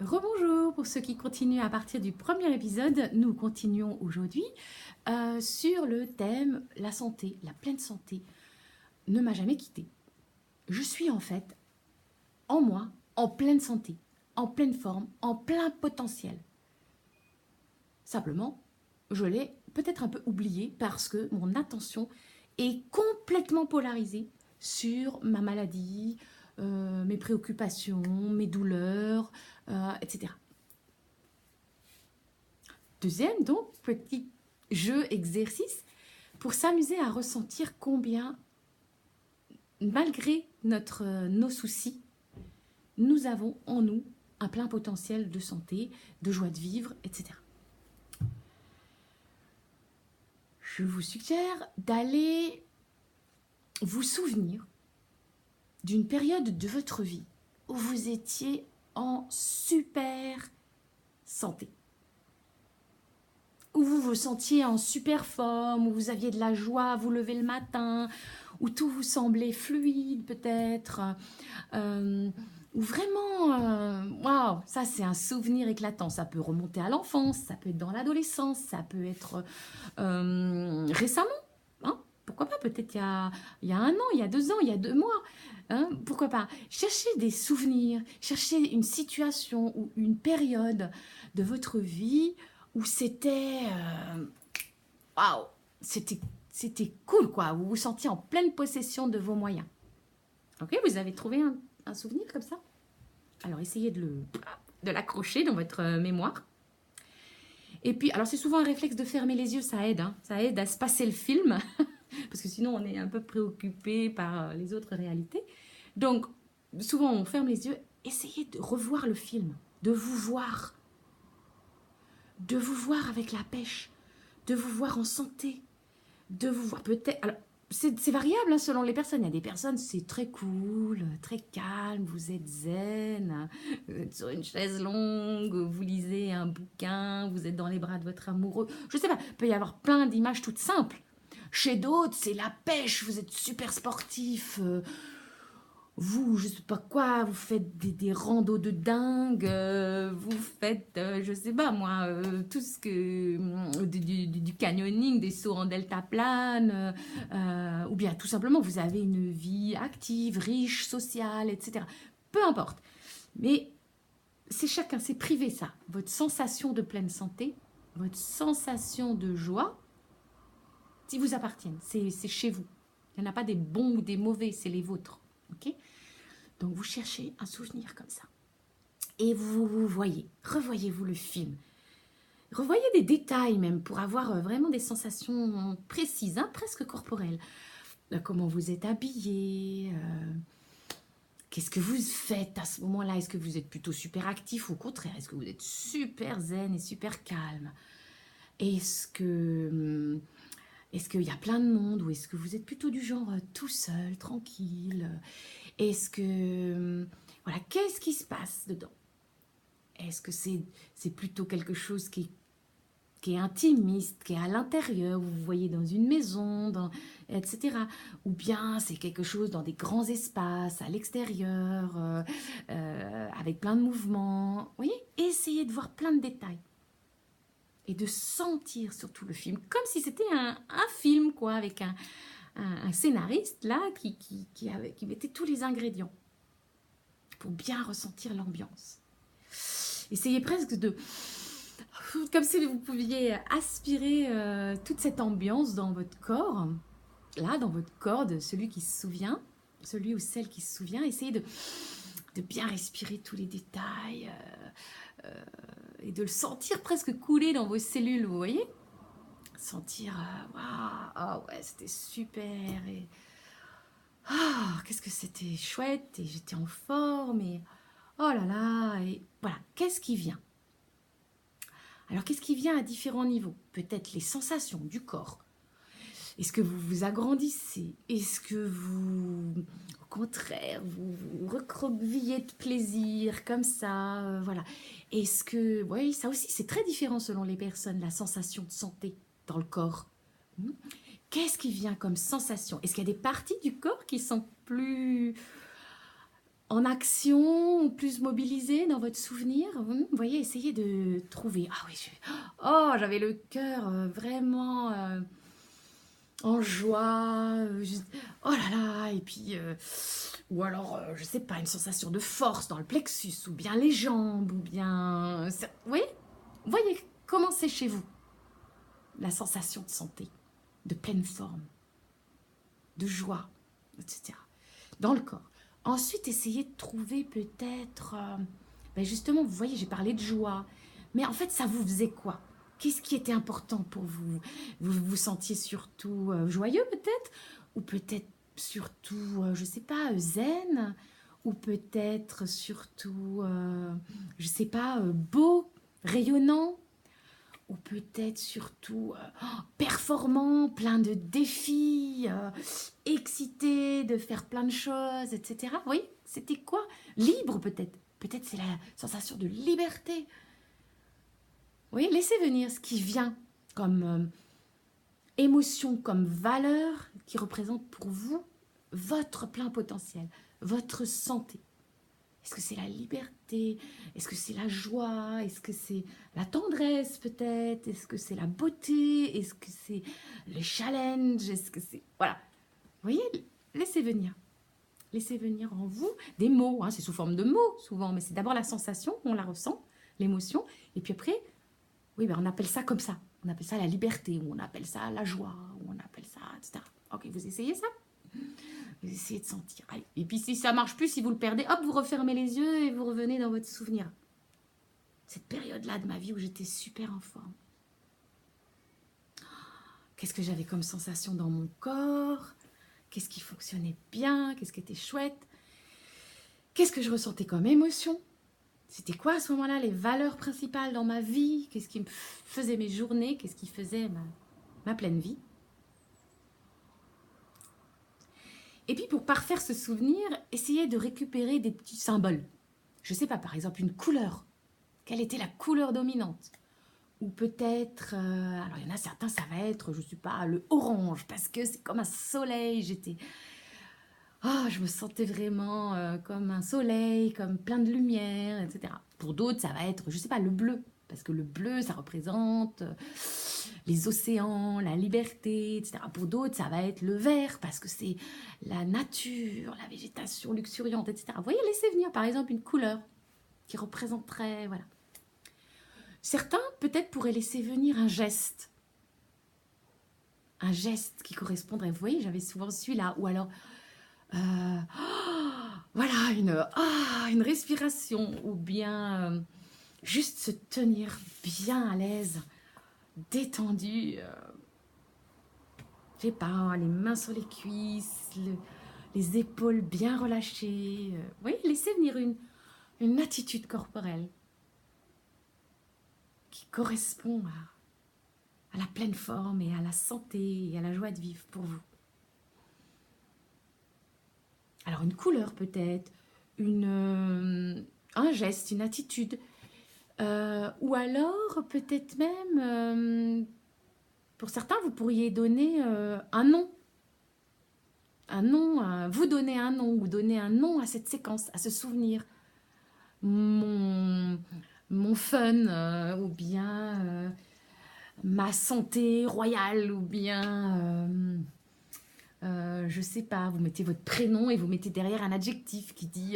Rebonjour pour ceux qui continuent à partir du premier épisode. Nous continuons aujourd'hui sur le thème la santé, la pleine santé ne m'a jamais quitté. Je suis en fait en moi, en pleine santé, en pleine forme, en plein potentiel. Simplement, je l'ai peut-être un peu oublié parce que mon attention est complètement polarisée sur ma maladie, mes préoccupations, mes douleurs, etc. Deuxième, donc, petit jeu, exercice, pour s'amuser à ressentir combien, malgré nos soucis, nous avons en nous un plein potentiel de santé, de joie de vivre, etc. Je vous suggère d'aller vous souvenir d'une période de votre vie où vous étiez en super santé, où vous vous sentiez en super forme, où vous aviez de la joie à vous lever le matin, où tout vous semblait fluide peut-être, où vraiment, waouh, ça c'est un souvenir éclatant. Ça peut remonter à l'enfance, ça peut être dans l'adolescence, ça peut être récemment. Hein, pourquoi pas, peut-être il y a 1 an, il y a 2 ans, il y a 2 mois. Hein, pourquoi pas. Cherchez des souvenirs, cherchez une situation ou une période de votre vie où c'était waouh, c'était cool quoi, vous vous sentiez en pleine possession de vos moyens. Ok, vous avez trouvé un souvenir comme ça? Alors essayez de l'accrocher dans votre mémoire. Et puis, alors c'est souvent un réflexe de fermer les yeux, ça aide, hein, ça aide à se passer le film, parce que sinon on est un peu préoccupé par les autres réalités. Donc, souvent on ferme les yeux, essayez de revoir le film, de vous voir avec la pêche, de vous voir en santé, de vous voir peut-être... Alors, c'est variable hein, selon les personnes. Il y a des personnes, c'est très cool, très calme, vous êtes zen, vous êtes sur une chaise longue, vous lisez un bouquin, vous êtes dans les bras de votre amoureux. Je sais pas, il peut y avoir plein d'images toutes simples. Chez d'autres, c'est la pêche, vous êtes super sportif, vous, je sais pas quoi, vous faites des randos de dingue, vous faites, je sais pas moi, tout ce que, du canyoning, des sauts en deltaplane, ou bien tout simplement vous avez une vie active, riche, sociale, etc. Peu importe. Mais c'est chacun, c'est privé ça. Votre sensation de pleine santé, votre sensation de joie, si vous appartiennent, c'est chez vous. Il n'y en a pas des bons ou des mauvais, c'est les vôtres. Ok. Donc vous cherchez un souvenir comme ça. Et vous voyez, revoyez-vous le film. Revoyez des détails même pour avoir vraiment des sensations précises, hein, presque corporelles. Comment vous êtes habillé, qu'est-ce que vous faites à ce moment-là? Est-ce que vous êtes plutôt super actif ou au contraire? Est-ce que vous êtes super zen et super calme? Est-ce qu'il y a plein de monde ou est-ce que vous êtes plutôt du genre tout seul, tranquille? Est-ce que... Voilà, qu'est-ce qui se passe dedans? Est-ce que c'est plutôt quelque chose qui est intimiste, qui est à l'intérieur, vous vous voyez dans une maison, etc. Ou bien c'est quelque chose dans des grands espaces, à l'extérieur, avec plein de mouvements. Vous voyez, essayez de voir plein de détails. Et de sentir surtout le film, comme si c'était un film, quoi, avec un scénariste, là, qui mettait tous les ingrédients pour bien ressentir l'ambiance. Essayez presque de... Comme si vous pouviez aspirer toute cette ambiance dans votre corps, là, dans votre corps de celui qui se souvient, celui ou celle qui se souvient. Essayez de bien respirer tous les détails et de le sentir presque couler dans vos cellules, vous voyez? Sentir, waouh, oh ouais, c'était super, et qu'est-ce que c'était chouette, et j'étais en forme, et oh là là, et voilà, qu'est-ce qui vient? Alors, qu'est-ce qui vient à différents niveaux? Peut-être les sensations du corps. Est-ce que vous vous agrandissez? Est-ce que vous, au contraire, vous recroquevillez de plaisir comme ça, voilà. Est-ce que, oui, ça aussi, c'est très différent selon les personnes, la sensation de santé dans le corps. Qu'est-ce qui vient comme sensation? Est-ce qu'il y a des parties du corps qui sont plus en action ou plus mobilisé dans votre souvenir. Vous voyez, essayez de trouver. Ah oui, j'avais le cœur vraiment en joie. Oh là là, et puis, ou alors, je sais pas, une sensation de force dans le plexus, ou bien les jambes, ou bien... Oui, voyez comment c'est chez vous, la sensation de santé, de pleine forme, de joie, etc. Dans le corps. Ensuite, essayez de trouver peut-être... justement, vous voyez, j'ai parlé de joie. Mais en fait, ça vous faisait quoi? Qu'est-ce qui était important pour vous? Vous vous sentiez surtout joyeux peut-être? Ou peut-être surtout, je ne sais pas, zen? Ou peut-être surtout, je ne sais pas, beau, rayonnant? Ou peut-être surtout performant, plein de défis, excité de faire plein de choses, etc. Oui, c'était quoi? Libre peut-être. Peut-être c'est la sensation de liberté. Oui, laissez venir ce qui vient comme émotion, comme valeur qui représente pour vous votre plein potentiel, votre santé. Est-ce que c'est la liberté? Est-ce que c'est la joie? Est-ce que c'est la tendresse peut-être? Est-ce que c'est la beauté? Est-ce que c'est le challenge? Est-ce que c'est... Voilà. Vous voyez, laissez venir. Laissez venir en vous des mots. Hein, c'est sous forme de mots souvent, mais c'est d'abord la sensation, on la ressent, l'émotion. Et puis après, oui, on appelle ça comme ça. On appelle ça la liberté, ou on appelle ça la joie, ou on appelle ça, etc. Ok, vous essayez ça? Vous essayez de sentir. Allez. Et puis si ça marche plus, si vous le perdez, hop, vous refermez les yeux et vous revenez dans votre souvenir. Cette période-là de ma vie où j'étais super en forme. Qu'est-ce que j'avais comme sensation dans mon corps? Qu'est-ce qui fonctionnait bien? Qu'est-ce qui était chouette? Qu'est-ce que je ressentais comme émotion? C'était quoi à ce moment-là les valeurs principales dans ma vie? Qu'est-ce qui me faisait mes journées? Qu'est-ce qui faisait ma pleine vie? Et puis pour parfaire ce souvenir, essayez de récupérer des petits symboles. Je ne sais pas, par exemple une couleur. Quelle était la couleur dominante? Ou peut-être, alors il y en a certains, ça va être, je ne sais pas, le orange, parce que c'est comme un soleil, je me sentais vraiment comme un soleil, comme plein de lumière, etc. Pour d'autres, ça va être, je ne sais pas, le bleu, parce que le bleu, ça représente les océans, la liberté, etc. Pour d'autres, ça va être le vert, parce que c'est la nature, la végétation luxuriante, etc. Vous voyez, laissez venir, par exemple, une couleur qui représenterait, voilà. Certains, peut-être, pourraient laisser venir un geste qui correspondrait. Vous voyez, j'avais souvent celui-là. Ou alors, voilà, une respiration. Ou bien, juste se tenir bien à l'aise, détendu. Je sais pas, les mains sur les cuisses, les épaules bien relâchées. Vous voyez, laissez venir une attitude corporelle qui correspond à la pleine forme et à la santé et à la joie de vivre pour vous. Alors une couleur peut-être, un geste, une attitude, ou alors peut-être même, pour certains, vous pourriez donner un nom. Vous donnez un nom, ou donner un nom à cette séquence, à ce souvenir. Mon fun, ou bien ma santé royale, ou bien, je sais pas, vous mettez votre prénom et vous mettez derrière un adjectif qui dit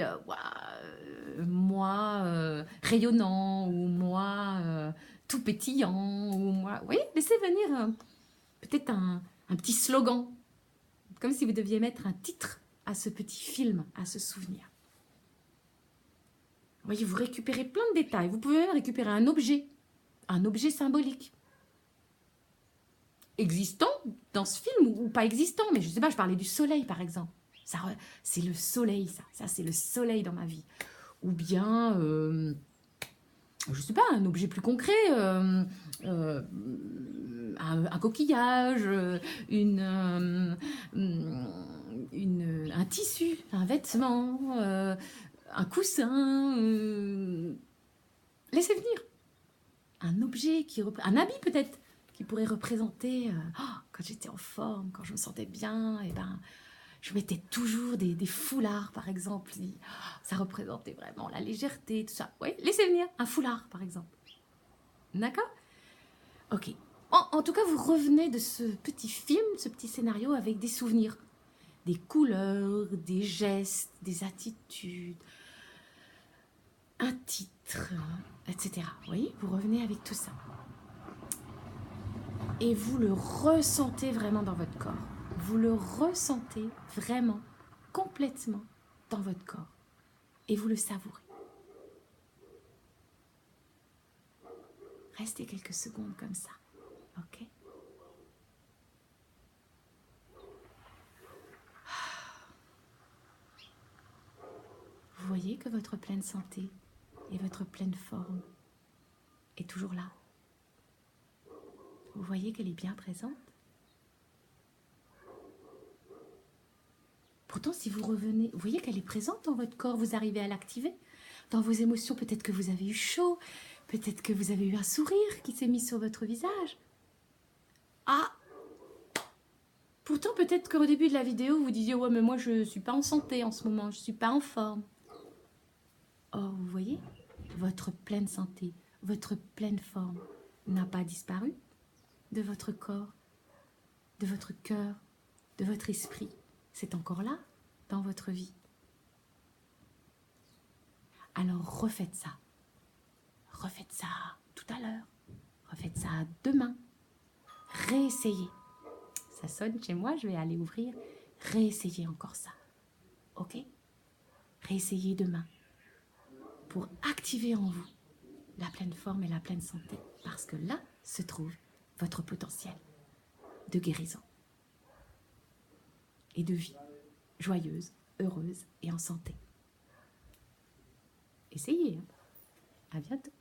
moi rayonnant, ou moi tout pétillant, ou moi... Oui, laissez venir peut-être un petit slogan, comme si vous deviez mettre un titre à ce petit film, à ce souvenir. Vous voyez, vous récupérez plein de détails. Vous pouvez même récupérer un objet symbolique. Existant dans ce film ou pas existant, mais je sais pas, je parlais du soleil par exemple. Ça, c'est le soleil, ça c'est le soleil dans ma vie. Ou bien, je sais pas, un objet plus concret, un coquillage, un tissu, un vêtement, un coussin. Laissez venir un objet un habit peut-être qui pourrait représenter quand j'étais en forme, quand je me sentais bien, et ben Je mettais toujours des foulards, par exemple. Ça représentait vraiment la légèreté, tout ça. Oui, laissez venir un foulard, par exemple. D'accord? Ok. En tout cas, vous revenez de ce petit film, ce petit scénario avec des souvenirs, des couleurs, des gestes, des attitudes, un titre, etc. Vous voyez, vous revenez avec tout ça. Et vous le ressentez vraiment dans votre corps. Vous le ressentez vraiment, complètement dans votre corps. Et vous le savourez. Restez quelques secondes comme ça. Ok? Vous voyez que votre pleine santé et votre pleine forme est toujours là. Vous voyez qu'elle est bien présente. Pourtant, si vous revenez, vous voyez qu'elle est présente dans votre corps, vous arrivez à l'activer. Dans vos émotions, peut-être que vous avez eu chaud, peut-être que vous avez eu un sourire qui s'est mis sur votre visage. Ah! Pourtant, peut-être qu'au début de la vidéo, vous disiez « Ouais, mais moi, je ne suis pas en santé en ce moment, je ne suis pas en forme. » Or, vous voyez, votre pleine santé, votre pleine forme n'a pas disparu de votre corps, de votre cœur, de votre esprit. C'est encore là, dans votre vie. Alors, refaites ça. Refaites ça tout à l'heure. Refaites ça demain. Réessayez. Ça sonne chez moi, je vais aller ouvrir. Réessayez encore ça. Ok? Réessayez demain pour activer en vous la pleine forme et la pleine santé. Parce que là se trouve votre potentiel de guérison et de vie joyeuse, heureuse et en santé. Essayez. À bientôt.